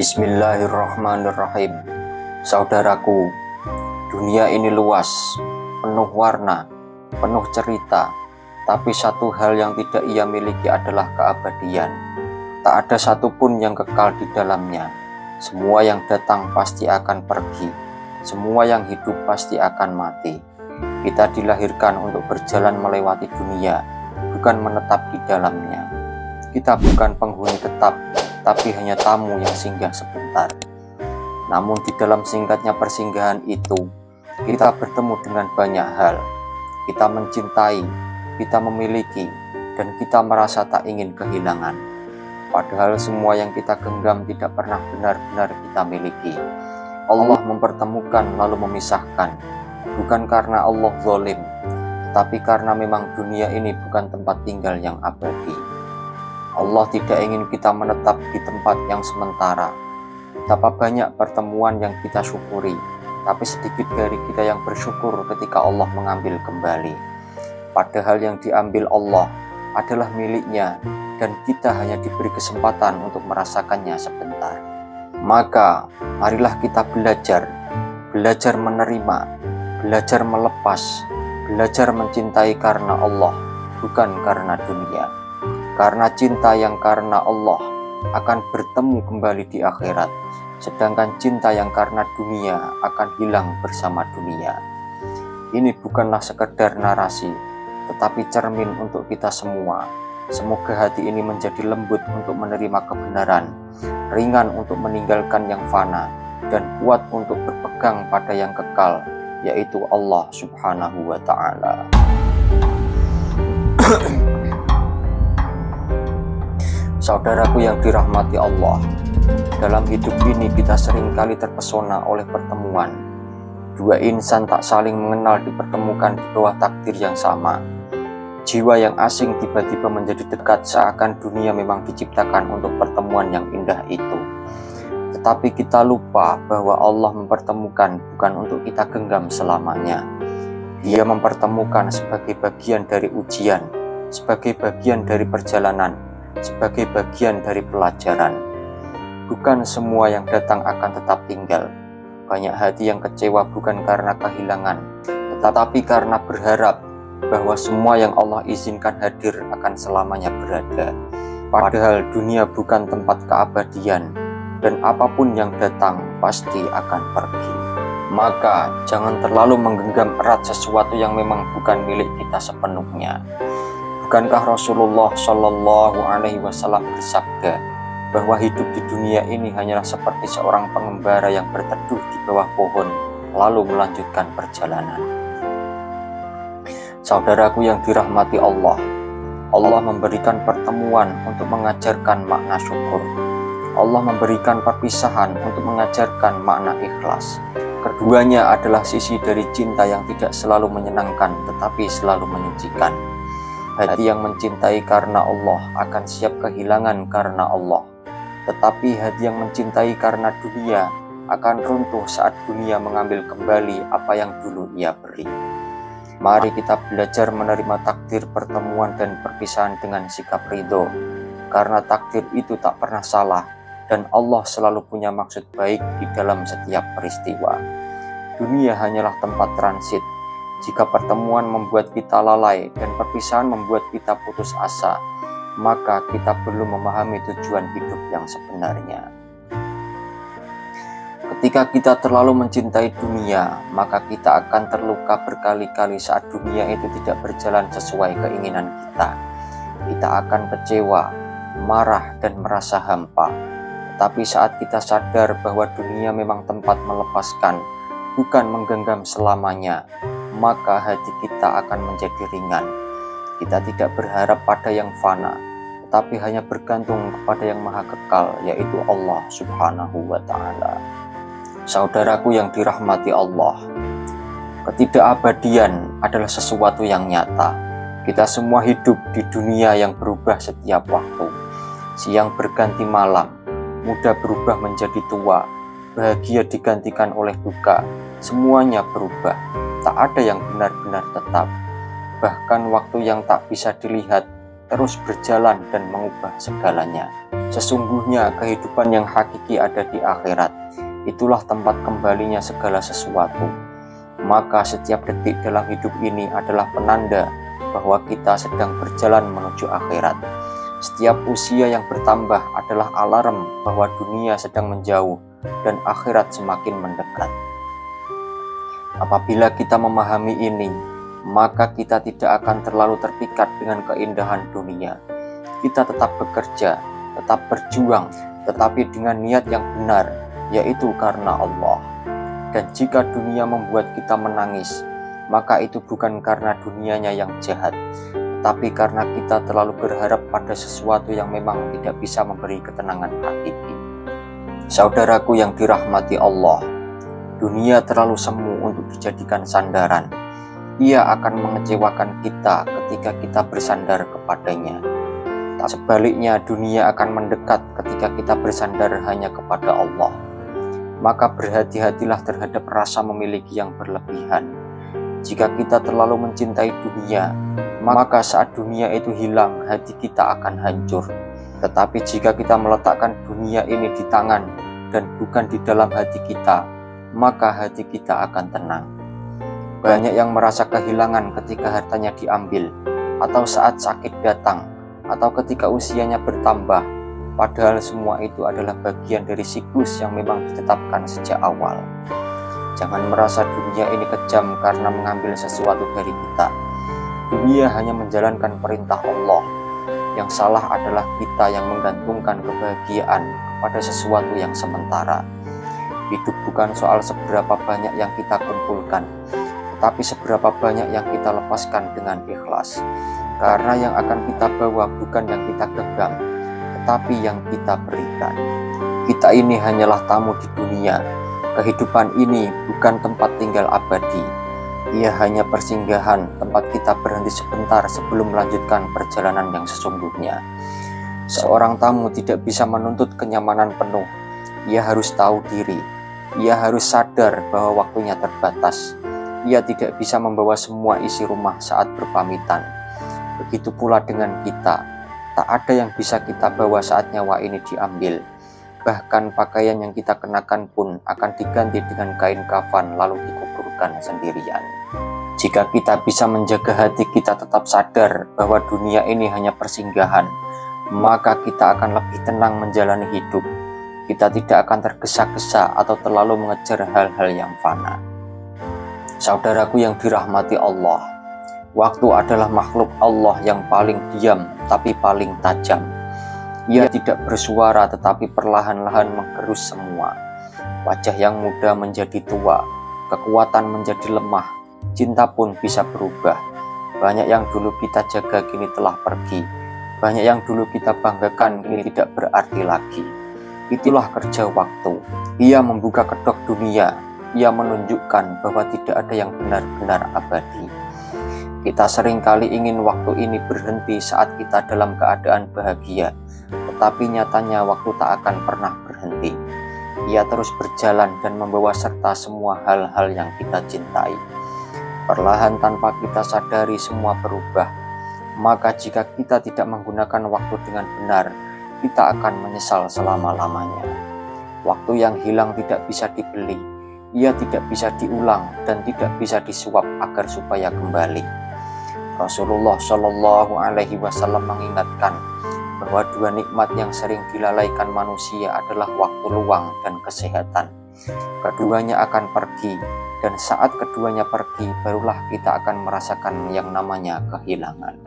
Bismillahirrahmanirrahim. Saudaraku, dunia ini luas, penuh warna, penuh cerita, tapi satu hal yang tidak ia miliki adalah keabadian. Tak ada satupun yang kekal di dalamnya. Semua yang datang pasti akan pergi. Semua yang hidup pasti akan mati. Kita dilahirkan untuk berjalan melewati dunia, bukan menetap di dalamnya. Kita bukan penghuni tetap, tapi hanya tamu yang singgah sebentar. Namun di dalam singkatnya persinggahan itu, kita bertemu dengan banyak hal. Kita mencintai, kita memiliki, dan kita merasa tak ingin kehilangan. Padahal semua yang kita genggam tidak pernah benar-benar kita miliki. Allah mempertemukan lalu memisahkan, bukan karena Allah zalim, tetapi karena memang dunia ini bukan tempat tinggal yang abadi. Allah tidak ingin kita menetap di tempat yang sementara. Betapa banyak pertemuan yang kita syukuri, tapi sedikit dari kita yang bersyukur ketika Allah mengambil kembali. Padahal yang diambil Allah adalah miliknya, dan kita hanya diberi kesempatan untuk merasakannya sebentar. Maka, marilah kita belajar menerima, belajar melepas, belajar mencintai karena Allah, bukan karena dunia. Karena cinta yang karena Allah akan bertemu kembali di akhirat, sedangkan cinta yang karena dunia akan hilang bersama dunia. Ini bukanlah sekedar narasi, tetapi cermin untuk kita semua. Semoga hati ini menjadi lembut untuk menerima kebenaran, ringan untuk meninggalkan yang fana, dan kuat untuk berpegang pada yang kekal, yaitu Allah Subhanahu wa Ta'ala. Saudaraku yang dirahmati Allah, dalam hidup ini kita seringkali terpesona oleh pertemuan. Dua insan tak saling mengenal dipertemukan di bawah takdir yang sama. Jiwa yang asing tiba-tiba menjadi dekat seakan dunia memang diciptakan untuk pertemuan yang indah itu. Tetapi kita lupa bahwa Allah mempertemukan bukan untuk kita genggam selamanya. Dia mempertemukan sebagai bagian dari ujian, sebagai bagian dari perjalanan, sebagai bagian dari pelajaran. Bukan semua yang datang akan tetap tinggal. Banyak hati yang kecewa bukan karena kehilangan, tetapi karena berharap bahwa semua yang Allah izinkan hadir akan selamanya berada. Padahal dunia bukan tempat keabadian, dan apapun yang datang pasti akan pergi. Maka jangan terlalu menggenggam erat sesuatu yang memang bukan milik kita sepenuhnya. Bukankah Rasulullah Shallallahu Alaihi Wasallam bersabda bahwa hidup di dunia ini hanyalah seperti seorang pengembara yang berteduh di bawah pohon lalu melanjutkan perjalanan. Saudaraku yang dirahmati Allah, Allah memberikan pertemuan untuk mengajarkan makna syukur. Allah memberikan perpisahan untuk mengajarkan makna ikhlas. Keduanya adalah sisi dari cinta yang tidak selalu menyenangkan tetapi selalu menyucikan. Hati yang mencintai karena Allah akan siap kehilangan karena Allah. Tetapi hati yang mencintai karena dunia akan runtuh saat dunia mengambil kembali apa yang dulu ia beri. Mari kita belajar menerima takdir pertemuan dan perpisahan dengan sikap ridho. Karena takdir itu tak pernah salah dan Allah selalu punya maksud baik di dalam setiap peristiwa. Dunia hanyalah tempat transit. Jika pertemuan membuat kita lalai dan perpisahan membuat kita putus asa, maka kita belum memahami tujuan hidup yang sebenarnya. Ketika kita terlalu mencintai dunia, maka kita akan terluka berkali-kali saat dunia itu tidak berjalan sesuai keinginan kita. Kita akan kecewa, marah, dan merasa hampa. Tetapi saat kita sadar bahwa dunia memang tempat melepaskan, bukan menggenggam selamanya, maka hati kita akan menjadi ringan. Kita tidak berharap pada yang fana, tetapi hanya bergantung kepada yang maha kekal, yaitu Allah Subhanahu wa Ta'ala. Saudaraku yang dirahmati Allah, ketidakabadian adalah sesuatu yang nyata. Kita semua hidup di dunia yang berubah setiap waktu. Siang berganti malam, muda berubah menjadi tua, bahagia digantikan oleh duka. Semuanya berubah. Tak ada yang benar-benar tetap. Bahkan waktu yang tak bisa dilihat terus berjalan dan mengubah segalanya. Sesungguhnya kehidupan yang hakiki ada di akhirat. Itulah tempat kembalinya segala sesuatu. Maka setiap detik dalam hidup ini adalah penanda bahwa kita sedang berjalan menuju akhirat. Setiap usia yang bertambah adalah alarm bahwa dunia sedang menjauh dan akhirat semakin mendekat. Apabila kita memahami ini, maka kita tidak akan terlalu terpikat dengan keindahan dunia. Kita tetap bekerja, tetap berjuang, tetapi dengan niat yang benar, yaitu karena Allah. Dan jika dunia membuat kita menangis, maka itu bukan karena dunianya yang jahat, tetapi karena kita terlalu berharap pada sesuatu yang memang tidak bisa memberi ketenangan hakiki. Saudaraku yang dirahmati Allah, dunia terlalu semu untuk dijadikan sandaran. Ia akan mengecewakan kita ketika kita bersandar kepadanya. Sebaliknya, dunia akan mendekat ketika kita bersandar hanya kepada Allah. Maka berhati-hatilah terhadap rasa memiliki yang berlebihan. Jika kita terlalu mencintai dunia, maka saat dunia itu hilang, hati kita akan hancur. Tetapi jika kita meletakkan dunia ini di tangan dan bukan di dalam hati kita, maka hati kita akan tenang. Banyak yang merasa kehilangan ketika hartanya diambil, atau saat sakit datang, atau ketika usianya bertambah, padahal semua itu adalah bagian dari siklus yang memang ditetapkan sejak awal. Jangan merasa dunia ini kejam karena mengambil sesuatu dari kita. Dunia hanya menjalankan perintah Allah. Yang salah adalah kita yang menggantungkan kebahagiaan kepada sesuatu yang sementara. Hidup bukan soal seberapa banyak yang kita kumpulkan, tetapi seberapa banyak yang kita lepaskan dengan ikhlas. Karena yang akan kita bawa bukan yang kita genggam, tetapi yang kita berikan. Kita ini hanyalah tamu di dunia. Kehidupan ini bukan tempat tinggal abadi. Ia hanya persinggahan, tempat kita berhenti sebentar sebelum melanjutkan perjalanan yang sesungguhnya. Seorang tamu tidak bisa menuntut kenyamanan penuh. Ia harus tahu diri. Ia harus sadar bahwa waktunya terbatas. Ia tidak bisa membawa semua isi rumah saat berpamitan. Begitu pula dengan kita. Tak ada yang bisa kita bawa saat nyawa ini diambil. Bahkan pakaian yang kita kenakan pun akan diganti dengan kain kafan lalu dikuburkan sendirian. Jika kita bisa menjaga hati kita tetap sadar bahwa dunia ini hanya persinggahan, maka kita akan lebih tenang menjalani hidup. Kita tidak akan tergesa-gesa atau terlalu mengejar hal-hal yang fana. Saudaraku yang dirahmati Allah, waktu adalah makhluk Allah yang paling diam tapi paling tajam. Ia tidak bersuara tetapi perlahan-lahan menggerus semua. Wajah yang muda menjadi tua, kekuatan menjadi lemah, cinta pun bisa berubah. Banyak yang dulu kita jaga kini telah pergi. Banyak yang dulu kita banggakan kini tidak berarti lagi. Itulah kerja waktu. Ia membuka kedok dunia. Ia menunjukkan bahwa tidak ada yang benar-benar abadi. Kita seringkali ingin waktu ini berhenti saat kita dalam keadaan bahagia, tetapi nyatanya waktu tak akan pernah berhenti. Ia terus berjalan dan membawa serta semua hal-hal yang kita cintai. Perlahan tanpa kita sadari semua berubah. Maka jika kita tidak menggunakan waktu dengan benar, kita akan menyesal selama-lamanya. Waktu yang hilang tidak bisa dibeli. Ia tidak bisa diulang dan tidak bisa disuap agar supaya kembali. Rasulullah Shallallahu Alaihi Wasallam mengingatkan bahwa dua nikmat yang sering dilalaikan manusia adalah waktu luang dan kesehatan. Keduanya akan pergi, dan saat keduanya pergi, barulah kita akan merasakan yang namanya kehilangan.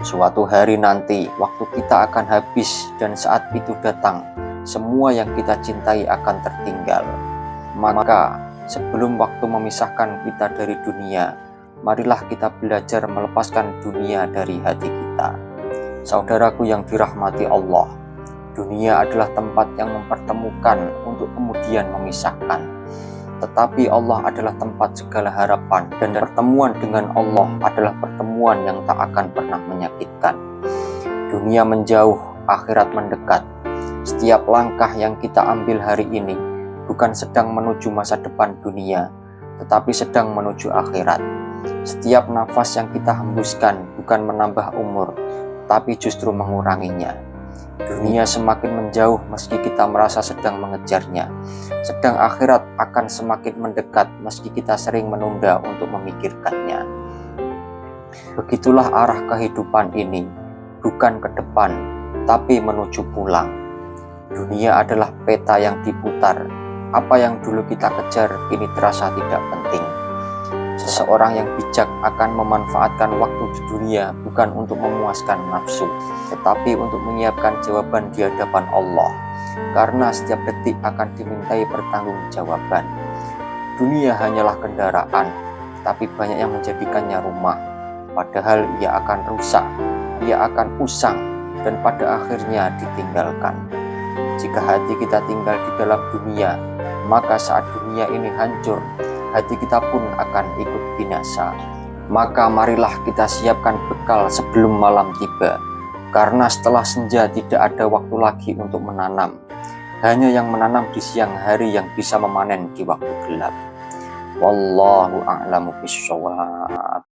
Suatu hari nanti, waktu kita akan habis, dan saat itu datang, semua yang kita cintai akan tertinggal. Maka, sebelum waktu memisahkan kita dari dunia, marilah kita belajar melepaskan dunia dari hati kita. Saudaraku yang dirahmati Allah, dunia adalah tempat yang mempertemukan untuk kemudian memisahkan. Tetapi Allah adalah tempat segala harapan, dan pertemuan dengan Allah adalah pertemuan yang tak akan pernah menyakitkan. Dunia menjauh, akhirat mendekat. Setiap langkah yang kita ambil hari ini bukan sedang menuju masa depan dunia, tetapi sedang menuju akhirat. Setiap nafas yang kita hembuskan bukan menambah umur, tapi justru menguranginya. Dunia semakin menjauh meski kita merasa sedang mengejarnya. Sedang akhirat akan semakin mendekat meski kita sering menunda untuk memikirkannya. Begitulah arah kehidupan ini, bukan ke depan, tapi menuju pulang. Dunia adalah peta yang diputar. Apa yang dulu kita kejar kini terasa tidak penting. Seseorang yang bijak akan memanfaatkan waktu di dunia bukan untuk memuaskan nafsu, tetapi untuk menyiapkan jawaban di hadapan Allah. Karena setiap detik akan dimintai pertanggungjawaban. Dunia hanyalah kendaraan, tapi banyak yang menjadikannya rumah. Padahal ia akan rusak, ia akan usang, dan pada akhirnya ditinggalkan. Jika hati kita tinggal di dalam dunia, maka saat dunia ini hancur, hati kita pun akan ikut binasa. Maka marilah kita siapkan bekal sebelum malam tiba, karena setelah senja tidak ada waktu lagi untuk menanam. Hanya yang menanam di siang hari yang bisa memanen di waktu gelap. Wallahu a'lamu bishawab.